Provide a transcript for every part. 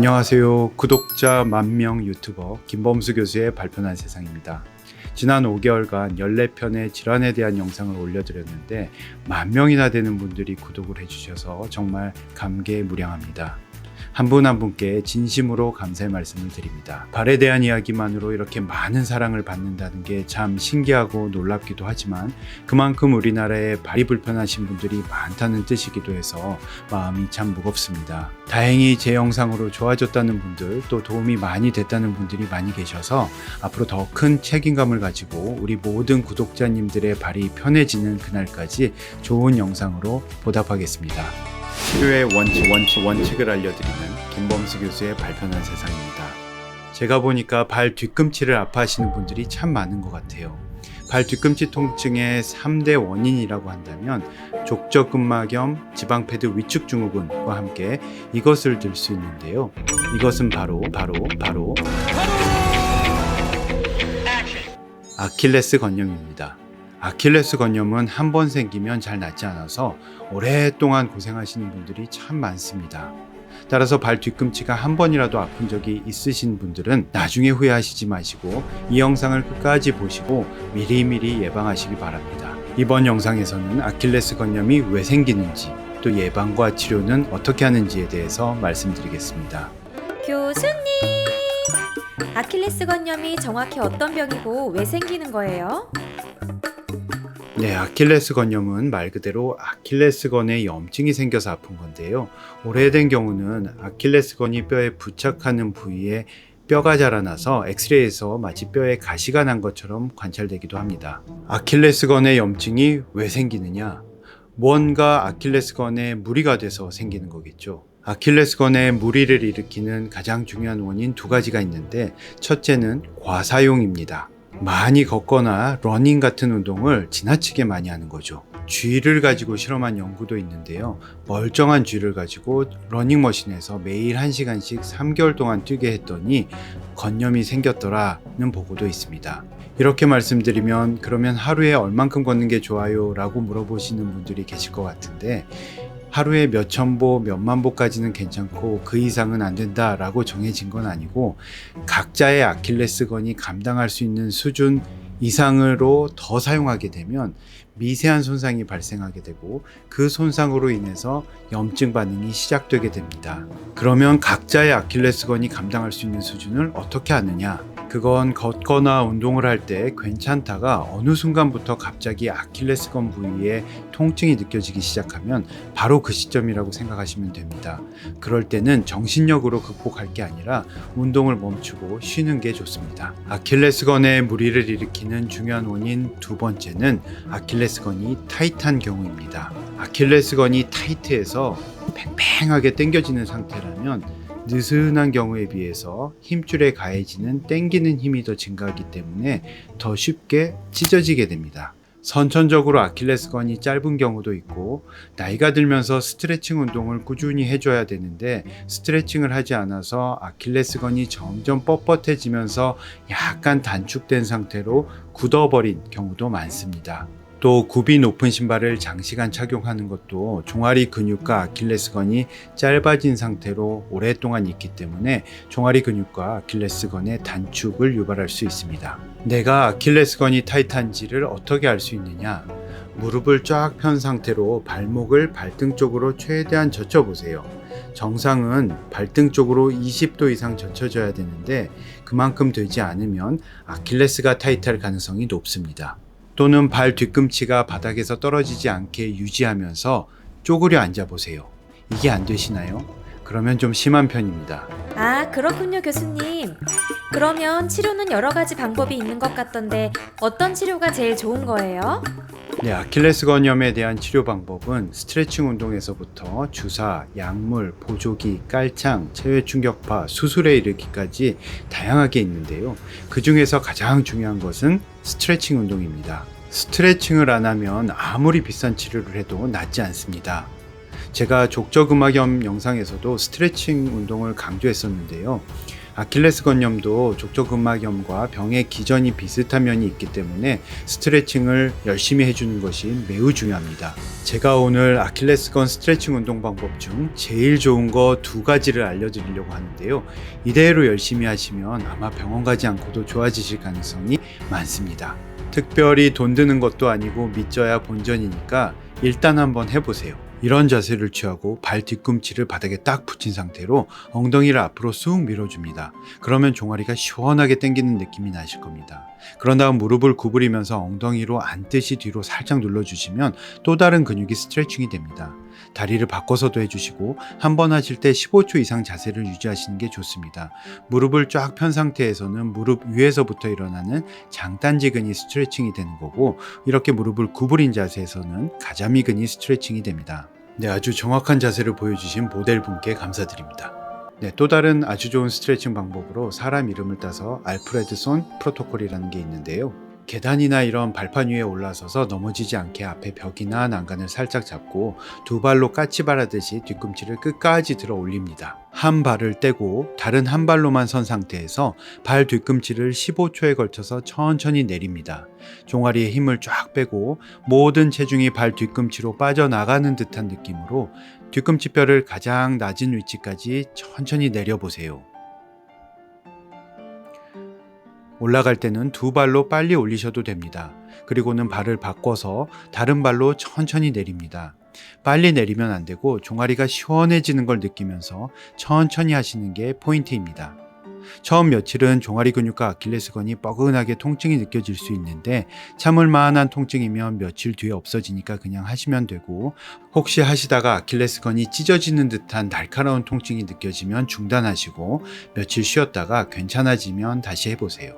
안녕하세요. 구독자 10,000명 유튜버 김범수 교수의 발표난 세상입니다. 지난 5개월간 14편의 질환에 대한 영상을 올려드렸는데 10,000명이나 되는 분들이 구독을 해주셔서 정말 감개무량합니다. 한 분 한 분께 진심으로 감사의 말씀을 드립니다. 발에 대한 이야기만으로 이렇게 많은 사랑을 받는다는 게 참 신기하고 놀랍기도 하지만 그만큼 우리나라에 발이 불편하신 분들이 많다는 뜻이기도 해서 마음이 참 무겁습니다. 다행히 제 영상으로 좋아졌다는 분들, 또 도움이 많이 됐다는 분들이 많이 계셔서 앞으로 더 큰 책임감을 가지고 우리 모든 구독자님들의 발이 편해지는 그날까지 좋은 영상으로 보답하겠습니다. 치료의 원칙을 알려드리는 김범수 교수의 발편한 세상입니다. 제가 보니까 발 뒤꿈치를 아파하시는 분들이 참 많은 것 같아요. 발 뒤꿈치 통증의 3대 원인이라고 한다면 족저근막염, 지방패드 위축 증후군과 함께 이것을 들 수 있는데요. 이것은 바로 아킬레스 건염입니다. 아킬레스 건염은 한 번 생기면 잘 낫지 않아서 오랫동안 고생하시는 분들이 참 많습니다. 따라서 발 뒤꿈치가 한 번이라도 아픈 적이 있으신 분들은 나중에 후회하시지 마시고 이 영상을 끝까지 보시고 미리미리 예방하시기 바랍니다. 이번 영상에서는 아킬레스 건염이 왜 생기는지, 또 예방과 치료는 어떻게 하는지에 대해서 말씀드리겠습니다. 교수님! 아킬레스 건염이 정확히 어떤 병이고 왜 생기는 거예요? 네, 아킬레스 건염은 말 그대로 아킬레스건에 염증이 생겨서 아픈 건데요. 오래된 경우는 아킬레스건이 뼈에 부착하는 부위에 뼈가 자라나서 엑스레이에서 마치 뼈에 가시가 난 것처럼 관찰되기도 합니다. 아킬레스건의 염증이 왜 생기느냐? 무언가 아킬레스건에 무리가 돼서 생기는 거겠죠. 아킬레스건에 무리를 일으키는 가장 중요한 원인 두 가지가 있는데, 첫째는 과사용입니다. 많이 걷거나 러닝 같은 운동을 지나치게 많이 하는 거죠. 쥐를 가지고 실험한 연구도 있는데요. 멀쩡한 쥐를 가지고 러닝머신에서 매일 1시간씩 3개월 동안 뛰게 했더니 건염이 생겼더라는 보고도 있습니다. 이렇게 말씀드리면 그러면 하루에 얼만큼 걷는 게 좋아요? 라고 물어보시는 분들이 계실 것 같은데, 하루에 몇천 보, 몇만 보까지는 괜찮고 그 이상은 안 된다라고 정해진 건 아니고 각자의 아킬레스건이 감당할 수 있는 수준 이상으로 더 사용하게 되면 미세한 손상이 발생하게 되고 그 손상으로 인해서 염증 반응이 시작되게 됩니다. 그러면 각자의 아킬레스건이 감당할 수 있는 수준을 어떻게 아느냐? 그건 걷거나 운동을 할 때 괜찮다가 어느 순간부터 갑자기 아킬레스건 부위에 통증이 느껴지기 시작하면 바로 그 시점이라고 생각하시면 됩니다. 그럴 때는 정신력으로 극복할 게 아니라 운동을 멈추고 쉬는 게 좋습니다. 아킬레스건에 무리를 일으키는 중요한 원인 두 번째는 아킬레스건이 타이트한 경우입니다. 아킬레스건이 타이트해서 팽팽하게 당겨지는 상태라면 느슨한 경우에 비해서 힘줄에 가해지는 당기는 힘이 더 증가하기 때문에 더 쉽게 찢어지게 됩니다. 선천적으로 아킬레스건이 짧은 경우도 있고 나이가 들면서 스트레칭 운동을 꾸준히 해줘야 되는데 스트레칭을 하지 않아서 아킬레스건이 점점 뻣뻣해지면서 약간 단축된 상태로 굳어버린 경우도 많습니다. 또 굽이 높은 신발을 장시간 착용하는 것도 종아리 근육과 아킬레스건이 짧아진 상태로 오랫동안 있기 때문에 종아리 근육과 아킬레스건의 단축을 유발할 수 있습니다. 내가 아킬레스건이 타이트한지를 어떻게 알 수 있느냐? 무릎을 쫙 편 상태로 발목을 발등 쪽으로 최대한 젖혀보세요. 정상은 발등 쪽으로 20도 이상 젖혀져야 되는데 그만큼 되지 않으면 아킬레스가 타이트할 가능성이 높습니다. 또는 발 뒤꿈치가 바닥에서 떨어지지 않게 유지하면서 쪼그려 앉아보세요. 이게 안 되시나요? 그러면 좀 심한 편입니다. 아, 그렇군요, 교수님. 그러면 치료는 여러 가지 방법이 있는 것 같던데 어떤 치료가 제일 좋은 거예요? 네, 아킬레스 건염에 대한 치료 방법은 스트레칭 운동에서부터 주사, 약물, 보조기, 깔창, 체외 충격파, 수술에 이르기까지 다양하게 있는데요. 그 중에서 가장 중요한 것은 스트레칭 운동입니다. 스트레칭을 안 하면 아무리 비싼 치료를 해도 낫지 않습니다. 제가 족저근막염 영상에서도 스트레칭 운동을 강조했었는데요. 아킬레스 건염도 족저근막염과 병의 기전이 비슷한 면이 있기 때문에 스트레칭을 열심히 해주는 것이 매우 중요합니다. 제가 오늘 아킬레스건 스트레칭 운동 방법 중 제일 좋은 거 2가지를 알려드리려고 하는데요. 이대로 열심히 하시면 아마 병원 가지 않고도 좋아지실 가능성이 많습니다. 특별히 돈 드는 것도 아니고 믿져야 본전이니까 일단 한번 해보세요. 이런 자세를 취하고 발 뒤꿈치를 바닥에 딱 붙인 상태로 엉덩이를 앞으로 쑥 밀어줍니다. 그러면 종아리가 시원하게 당기는 느낌이 나실 겁니다. 그런 다음 무릎을 구부리면서 엉덩이로 앉듯이 뒤로 살짝 눌러주시면 또 다른 근육이 스트레칭이 됩니다. 다리를 바꿔서도 해주시고 한 번 하실 때 15초 이상 자세를 유지하시는 게 좋습니다. 무릎을 쫙 편 상태에서는 무릎 위에서부터 일어나는 장단지근이 스트레칭이 되는 거고, 이렇게 무릎을 구부린 자세에서는 가자미근이 스트레칭이 됩니다. 네, 아주 정확한 자세를 보여주신 모델분께 감사드립니다. 네, 또 다른 아주 좋은 스트레칭 방법으로 사람 이름을 따서 알프레드손 프로토콜이라는 게 있는데요. 계단이나 이런 발판 위에 올라서서 넘어지지 않게 앞에 벽이나 난간을 살짝 잡고 2발로 까치발하듯이 뒤꿈치를 끝까지 들어 올립니다. 한 발을 떼고 다른 한 발로만 선 상태에서 발 뒤꿈치를 15초에 걸쳐서 천천히 내립니다. 종아리에 힘을 쫙 빼고 모든 체중이 발 뒤꿈치로 빠져나가는 듯한 느낌으로 뒤꿈치뼈를 가장 낮은 위치까지 천천히 내려보세요. 올라갈 때는 2발로 빨리 올리셔도 됩니다. 그리고는 발을 바꿔서 다른 발로 천천히 내립니다. 빨리 내리면 안 되고 종아리가 시원해지는 걸 느끼면서 천천히 하시는 게 포인트입니다. 처음 며칠은 종아리 근육과 아킬레스건이 뻐근하게 통증이 느껴질 수 있는데 참을 만한 통증이면 며칠 뒤에 없어지니까 그냥 하시면 되고, 혹시 하시다가 아킬레스건이 찢어지는 듯한 날카로운 통증이 느껴지면 중단하시고 며칠 쉬었다가 괜찮아지면 다시 해보세요.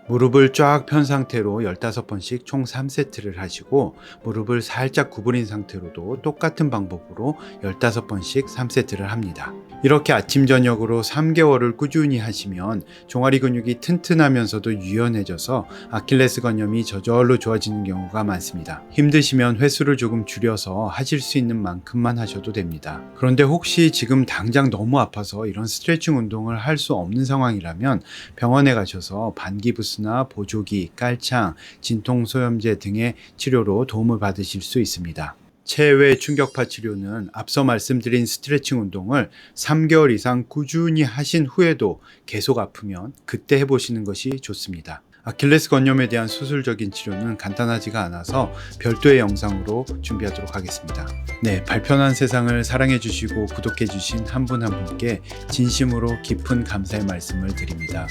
무릎을 쫙 편 상태로 15번씩 총 3세트를 하시고, 무릎을 살짝 구부린 상태로도 똑같은 방법으로 15번씩 3세트를 합니다. 이렇게 아침 저녁으로 3개월을 꾸준히 하시면 종아리 근육이 튼튼하면서도 유연해져서 아킬레스 건염이 저절로 좋아지는 경우가 많습니다. 힘드시면 횟수를 조금 줄여서 하실 수 있는 만큼만 하셔도 됩니다. 그런데 혹시 지금 당장 너무 아파서 이런 스트레칭 운동을 할 수 없는 상황이라면 병원에 가셔서 반기부스나 보조기, 깔창, 진통소염제 등의 치료로 도움을 받으실 수 있습니다. 체외 충격파 치료는 앞서 말씀드린 스트레칭 운동을 3개월 이상 꾸준히 하신 후에도 계속 아프면 그때 해보시는 것이 좋습니다. 아킬레스 건염에 대한 수술적인 치료는 간단하지가 않아서 별도의 영상으로 준비하도록 하겠습니다. 네, 발편한 세상을 사랑해 주시고 구독해 주신 한 분 한 분께 진심으로 깊은 감사의 말씀을 드립니다.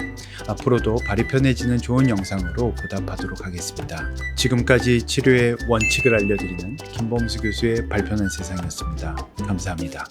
앞으로도 발이 편해지는 좋은 영상으로 보답하도록 하겠습니다. 지금까지 치료의 원칙을 알려드리는 김범수 교수의 발편한 세상이었습니다. 감사합니다.